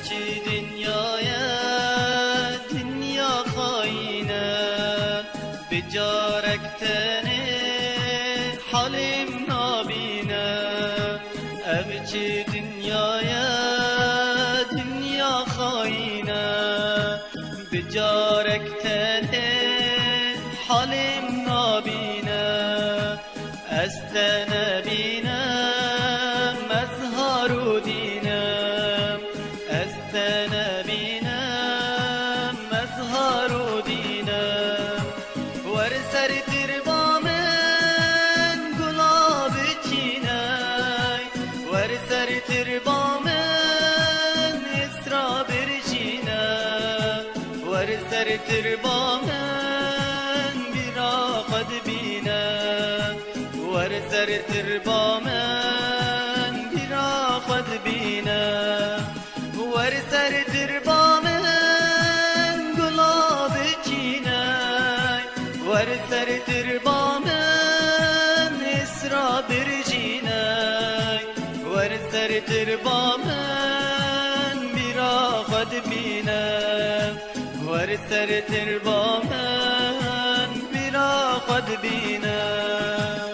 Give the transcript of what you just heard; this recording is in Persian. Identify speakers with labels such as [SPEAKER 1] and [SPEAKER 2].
[SPEAKER 1] چی دنیا خاینه بجارکتنه حالم نابینه اب چی دنیا خاینه بجارکتنه حالم نابینه استنبینم مظهر و دینم استنبینم مظهر و دینم ور سر تربا من گلاب چینای ور سر تربا من اسرا برچینم ور سر تربا من بیرا قد بینم ور سر تربا من بیرا قد بینم ور سر تربا من گلاب چینای ور سر تربا من اسرا برچینای ور سر تربا من بیرا قد بینم ور سر تربا من بیرا قد بینم